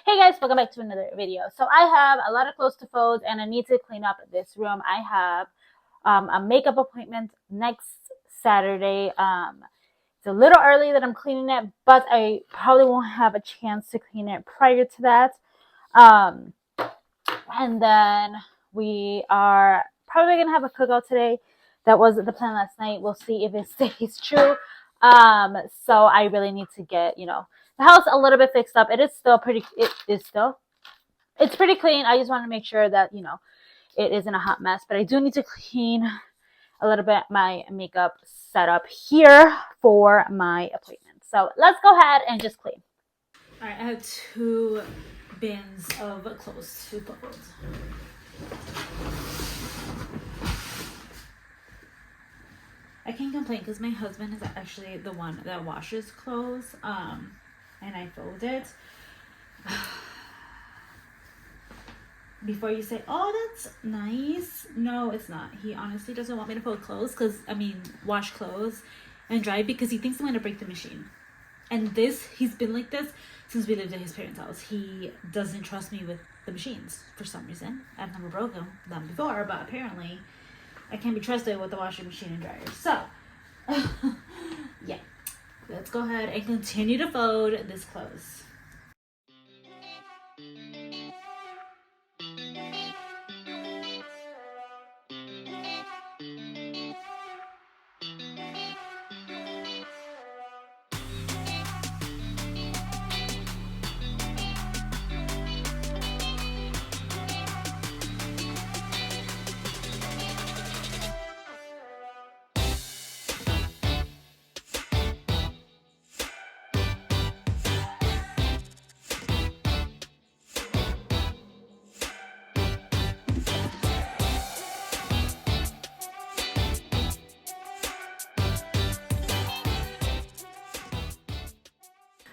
Hey guys, welcome back to another video. So I have a lot of clothes to fold and I need to clean up this room. I have a makeup appointment next Saturday. It's a little early that I'm cleaning it, but I probably won't have a chance to clean it prior to that. And then we are probably going to have a cookout today. That was the plan last night. We'll see if it stays true. So I really need to get, the house a little bit fixed up. It's pretty clean. I just want to make sure that, it isn't a hot mess, but I do need to clean a little bit my makeup setup here for my appointment. So let's go ahead and just clean. All right, I have 2 bins of clothes to fold. I can't complain because my husband is actually the one that washes clothes, and I fold it. Before you say, oh, that's nice. No, it's not. He honestly doesn't want me to fold clothes wash clothes and dry because he thinks I'm going to break the machine. And he's been like this since we lived at his parents' house. He doesn't trust me with the machines for some reason. I've never broken them before, but apparently I can't be trusted with the washing machine and dryer. So, yeah. Let's go ahead and continue to fold this clothes.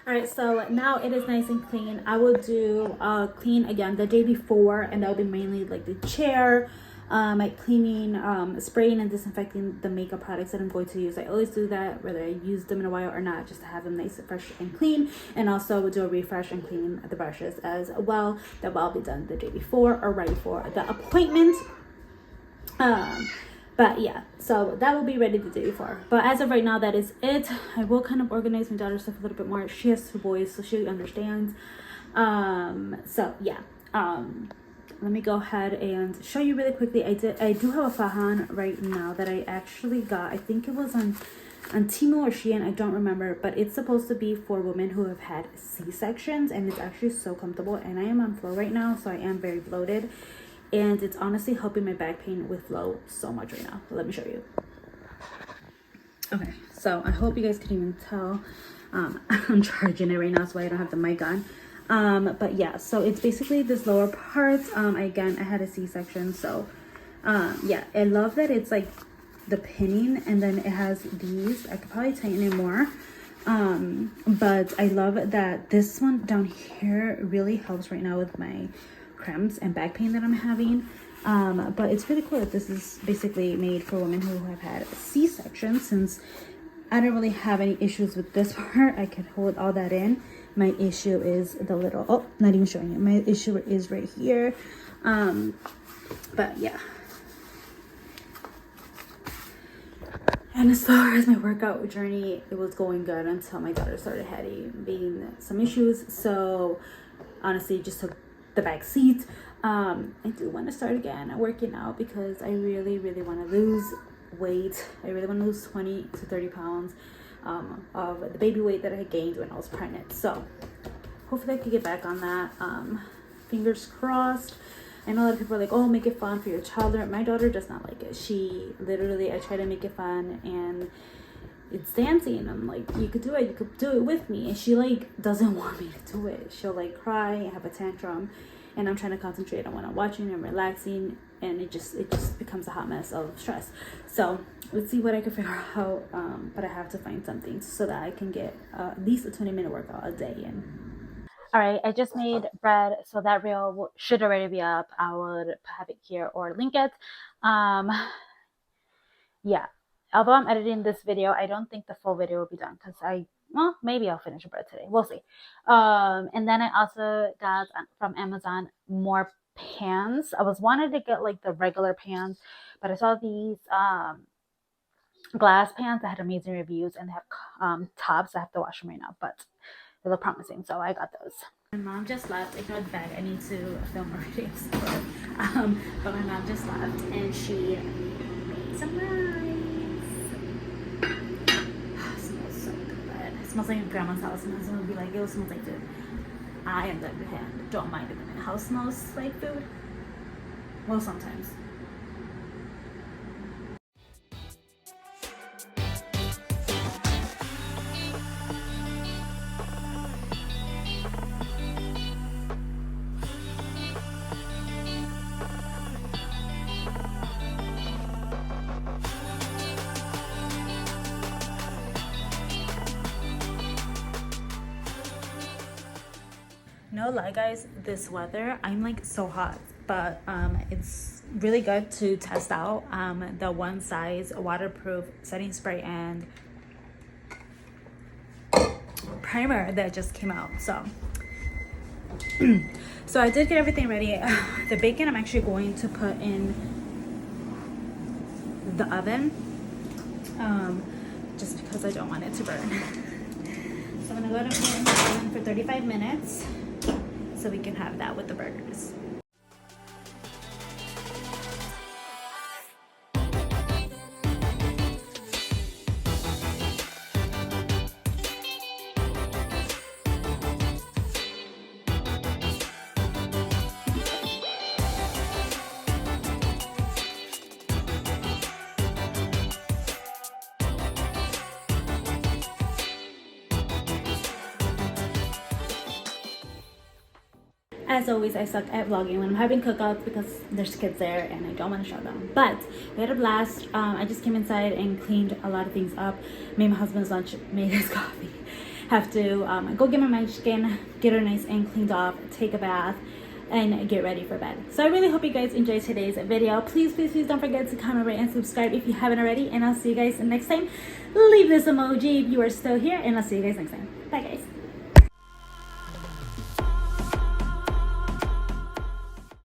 All right, so now it is nice and clean. I will do clean again the day before, and that will be mainly like the chair, like cleaning, spraying and disinfecting the makeup products that I'm going to use. I always do that whether I use them in a while or not, just to have them nice and fresh and clean. And also we'll do a refresh and clean the brushes as well. That will be done the day before or right before the appointment. But yeah, so that will be ready the day before. But as of right now, that is it. I will kind of organize my daughter's stuff a little bit more. She has 2 boys, so she understands. So yeah. Let me go ahead and show you really quickly. I do have a fajan right now that I actually got. I think it was on Temu or Shein, I don't remember, but it's supposed to be for women who have had C-sections, and it's actually so comfortable. And I am on floor right now, so I am very bloated. And it's honestly helping my back pain with flow so much right now. Let me show you. Okay, so I hope you guys can even tell. I'm charging it right now, so I don't have the mic on. But yeah, so it's basically this lower part. Again, I had a C-section, so yeah, I love that it's like the pinning, and then it has these. I could probably tighten it more. But I love that this one down here really helps right now with my cramps and back pain that I'm having. But it's really cool that this is basically made for women who have had C-sections, since I don't really have any issues with this part. I can hold all that in. My issue is the little, oh, not even showing you. My issue is right here. But yeah. And as far as my workout journey, it was going good until my daughter started having some issues. So honestly, just took the back seat. I do want to start again working out because I really want to lose weight. I really want to lose 20 to 30 pounds of the baby weight that I gained when I was pregnant. So hopefully I can get back on that. Fingers crossed. I know a lot of people are like, oh, make it fun for your toddler. My daughter does not like it. She literally, I try to make it fun, and it's dancing. I'm like, you could do it. You could do it with me. And she like doesn't want me to do it. She'll like cry, have a tantrum, and I'm trying to concentrate on what I'm watching and relaxing, and it just becomes a hot mess of stress. So let's see what I can figure out. But I have to find something so that I can get at least a 20-minute workout a day in. All right, I just made bread, so that reel should already be up. I would have it here or link it. Yeah, although I'm editing this video, I don't think the full video will be done because well, maybe I'll finish a bread today. We'll see. And then I also got from Amazon more pans. I was wanted to get like the regular pans, but I saw these glass pans that had amazing reviews, and they have tops. I have to wash them right now, but they look promising, so I got those. My mom just left. Ignore the bag. I need to film a video. But my mom just left, and she made some rice. Oh, it smells so good. It smells like grandma's house, and someone would be like, "It smells like food." I am the hand. Don't mind it when my house smells like food. Well, sometimes. No lie, guys, this weather, I'm like so hot, but it's really good to test out the one size waterproof setting spray and primer that just came out. So so I did get everything ready. The bacon I'm actually going to put in the oven just because I don't want it to burn. So I'm gonna go ahead and put it in the oven for 35 minutes so we can have that with the burgers. As always, I suck at vlogging when I'm having cookouts because there's kids there and I don't want to show them. But we had a blast. I just came inside and cleaned a lot of things up. Made my husband's lunch, made his coffee. Have to go get my munchkin, get her nice and cleaned off, take a bath, and get ready for bed. So I really hope you guys enjoyed today's video. Please, please, please don't forget to comment, rate, and subscribe if you haven't already. And I'll see you guys next time. Leave this emoji if you are still here, and I'll see you guys next time. Bye, guys.